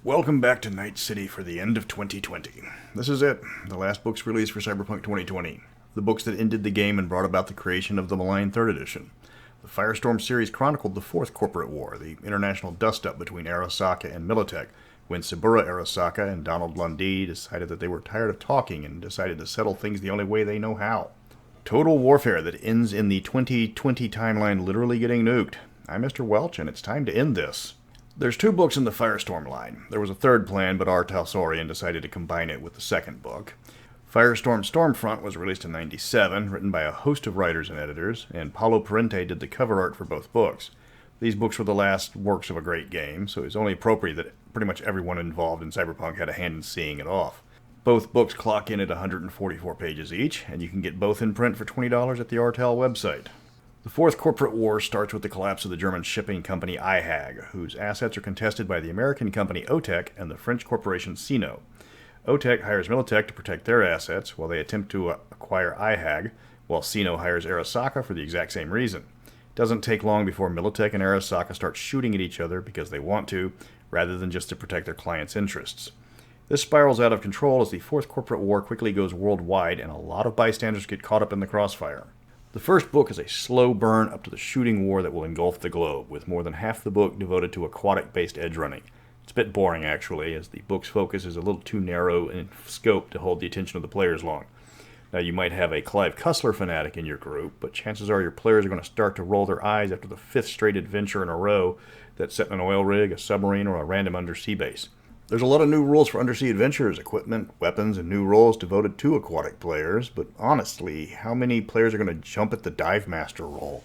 Welcome back to Night City for the end of 2020. This is it, the last books released for Cyberpunk 2020. The books that ended the game and brought about the creation of the malign 3rd Edition. The Firestorm series chronicled the 4th Corporate War, the international dust-up between Arasaka and Militech, when Sabura Arasaka and Donald Lundy decided that they were tired of talking and decided to settle things the only way they know how. Total warfare that ends in the 2020 timeline literally getting nuked. I'm Mr. Welch, and it's time to end this. There's 2 books in the Firestorm line. There was a 3rd plan, but R. Talsorian decided to combine it with the 2nd book. Firestorm Stormfront was released in '97, written by a host of writers and editors, and Paulo Parente did the cover art for both books. These books were the last works of a great game, so it was only appropriate that pretty much everyone involved in Cyberpunk had a hand in seeing it off. Both books clock in at 144 pages each, and you can get both in print for $20 at the RTAL website. The 4th Corporate War starts with the collapse of the German shipping company IHAG, whose assets are contested by the American company OTEC and the French corporation Sino. OTEC hires Militech to protect their assets while they attempt to acquire IHAG, while Sino hires Arasaka for the exact same reason. It doesn't take long before Militech and Arasaka start shooting at each other because they want to, rather than just to protect their clients' interests. This spirals out of control as the 4th Corporate War quickly goes worldwide and a lot of bystanders get caught up in the crossfire. The first book is a slow burn up to the shooting war that will engulf the globe, with more than half the book devoted to aquatic-based edge running. It's a bit boring, actually, as the book's focus is a little too narrow in scope to hold the attention of the players long. Now, you might have a Clive Cussler fanatic in your group, but chances are your players are going to start to roll their eyes after the 5th straight adventure in a row that's set in an oil rig, a submarine, or a random undersea base. There's a lot of new rules for undersea adventures, equipment, weapons, and new roles devoted to aquatic players, but honestly, how many players are going to jump at the Dive Master role?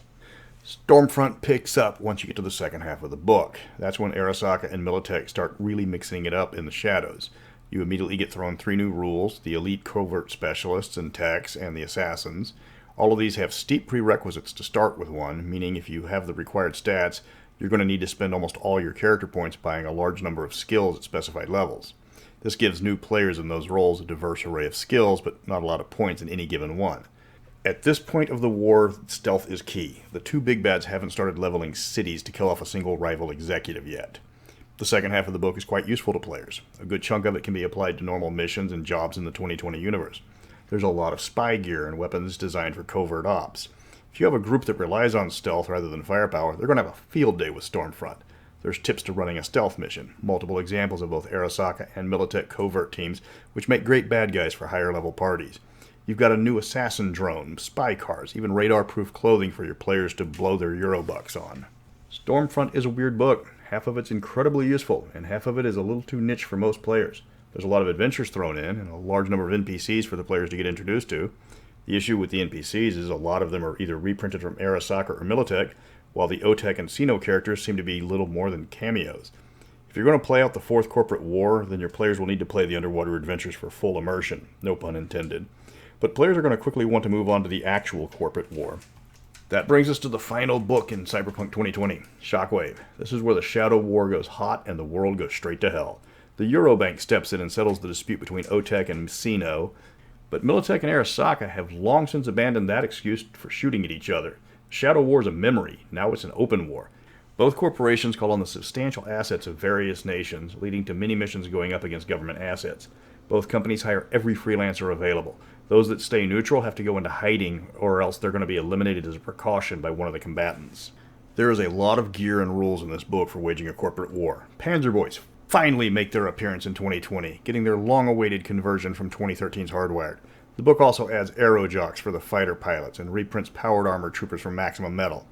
Stormfront picks up once you get to the second half of the book. That's when Arasaka and Militech start really mixing it up in the shadows. You immediately get thrown 3 new rules, the Elite Covert Specialists and Techs, and the Assassins. All of these have steep prerequisites to start with one, meaning if you have the required stats, you're going to need to spend almost all your character points buying a large number of skills at specified levels. This gives new players in those roles a diverse array of skills, but not a lot of points in any given one. At this point of the war, stealth is key. The 2 big bads haven't started leveling cities to kill off a single rival executive yet. The second half of the book is quite useful to players. A good chunk of it can be applied to normal missions and jobs in the 2020 universe. There's a lot of spy gear and weapons designed for covert ops. If you have a group that relies on stealth rather than firepower, they're going to have a field day with Stormfront. There's tips to running a stealth mission, multiple examples of both Arasaka and Militech covert teams, which make great bad guys for higher level parties. You've got a new assassin drone, spy cars, even radar-proof clothing for your players to blow their Eurobucks on. Stormfront is a weird book. Half of it's incredibly useful, and half of it is a little too niche for most players. There's a lot of adventures thrown in, and a large number of NPCs for the players to get introduced to. The issue with the NPCs is a lot of them are either reprinted from Arasaka or Militech, while the OTEC and Sino characters seem to be little more than cameos. If you're going to play out the 4th Corporate War, then your players will need to play the underwater adventures for full immersion, no pun intended. But players are going to quickly want to move on to the actual Corporate War. That brings us to the final book in Cyberpunk 2020, Shockwave. This is where the Shadow War goes hot and the world goes straight to hell. The Eurobank steps in and settles the dispute between OTEC and Sino, but Militech and Arasaka have long since abandoned that excuse for shooting at each other. Shadow War is a memory, now it's an open war. Both corporations call on the substantial assets of various nations, leading to many missions going up against government assets. Both companies hire every freelancer available. Those that stay neutral have to go into hiding, or else they're going to be eliminated as a precaution by one of the combatants. There is a lot of gear and rules in this book for waging a corporate war. Panzer Boys finally make their appearance in 2020, getting their long-awaited conversion from 2013's Hardwired. The book also adds aero jocks for the fighter pilots and reprints powered armor troopers from Maximum Metal.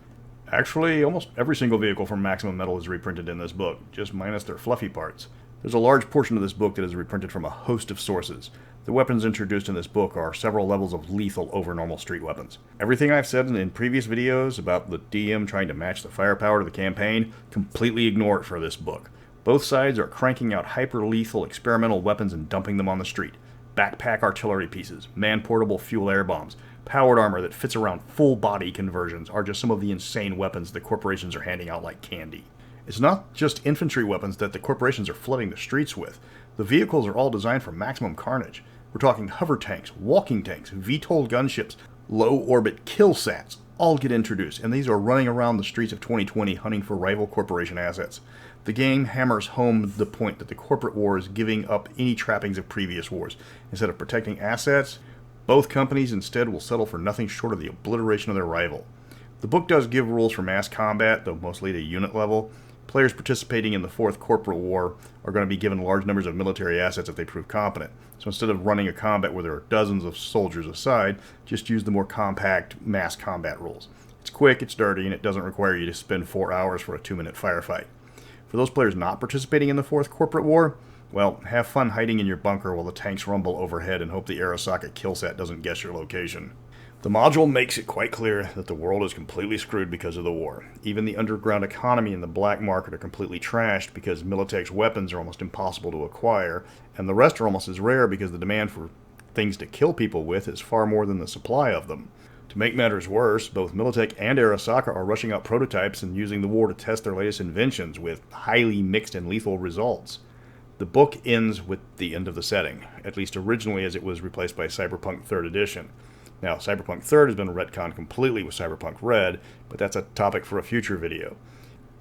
Actually, almost every single vehicle from Maximum Metal is reprinted in this book, just minus their fluffy parts. There's a large portion of this book that is reprinted from a host of sources. The weapons introduced in this book are several levels of lethal over normal street weapons. Everything I've said in previous videos about the DM trying to match the firepower to the campaign, completely ignore it for this book. Both sides are cranking out hyper-lethal experimental weapons and dumping them on the street. Backpack artillery pieces, man-portable fuel air bombs, powered armor that fits around full-body conversions are just some of the insane weapons the corporations are handing out like candy. It's not just infantry weapons that the corporations are flooding the streets with. The vehicles are all designed for maximum carnage. We're talking hover tanks, walking tanks, VTOL gunships, low-orbit killsats, all get introduced, and these are running around the streets of 2020 hunting for rival corporation assets. The game hammers home the point that the corporate war is giving up any trappings of previous wars. Instead of protecting assets, both companies instead will settle for nothing short of the obliteration of their rival. The book does give rules for mass combat, though mostly at a unit level. Players participating in the Fourth Corporate War are going to be given large numbers of military assets if they prove competent. So instead of running a combat where there are dozens of soldiers aside, just use the more compact mass combat rules. It's quick, it's dirty, and it doesn't require you to spend 4 hours for a 2-minute firefight. For those players not participating in the Fourth Corporate War, well, have fun hiding in your bunker while the tanks rumble overhead and hope the Arasaka killsat doesn't guess your location. The module makes it quite clear that the world is completely screwed because of the war. Even the underground economy and the black market are completely trashed because Militech's weapons are almost impossible to acquire, and the rest are almost as rare because the demand for things to kill people with is far more than the supply of them. To make matters worse, both Militech and Arasaka are rushing out prototypes and using the war to test their latest inventions with highly mixed and lethal results. The book ends with the end of the setting, at least originally, as it was replaced by Cyberpunk 3rd Edition. Now, Cyberpunk 3rd has been retconned completely with Cyberpunk Red, but that's a topic for a future video.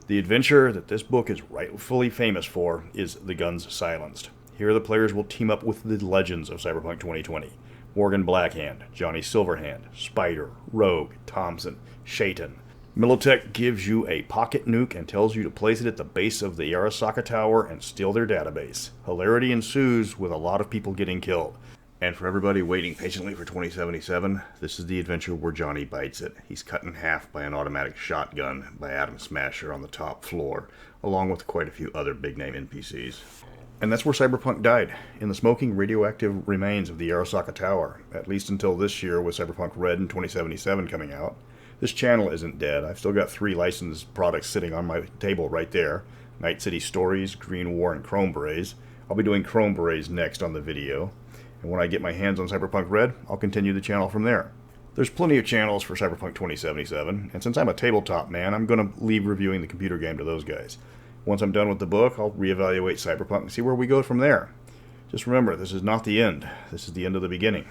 The adventure that this book is rightfully famous for is The Guns Silenced. Here the players will team up with the legends of Cyberpunk 2020. Morgan Blackhand, Johnny Silverhand, Spider, Rogue, Thompson, Shaitan. Militech gives you a pocket nuke and tells you to place it at the base of the Arasaka Tower and steal their database. Hilarity ensues with a lot of people getting killed. And for everybody waiting patiently for 2077, this is the adventure where Johnny bites it. He's cut in half by an automatic shotgun by Atom Smasher on the top floor, along with quite a few other big-name NPCs. And that's where Cyberpunk died, in the smoking radioactive remains of the Arasaka Tower, at least until this year with Cyberpunk Red and 2077 coming out. This channel isn't dead. I've still got 3 licensed products sitting on my table right there. Night City Stories, Green War, and Chrome Berets. I'll be doing Chrome Berets next on the video. And when I get my hands on Cyberpunk Red, I'll continue the channel from there. There's plenty of channels for Cyberpunk 2077, and since I'm a tabletop man, I'm going to leave reviewing the computer game to those guys. Once I'm done with the book, I'll reevaluate Cyberpunk and see where we go from there. Just remember, this is not the end. This is the end of the beginning.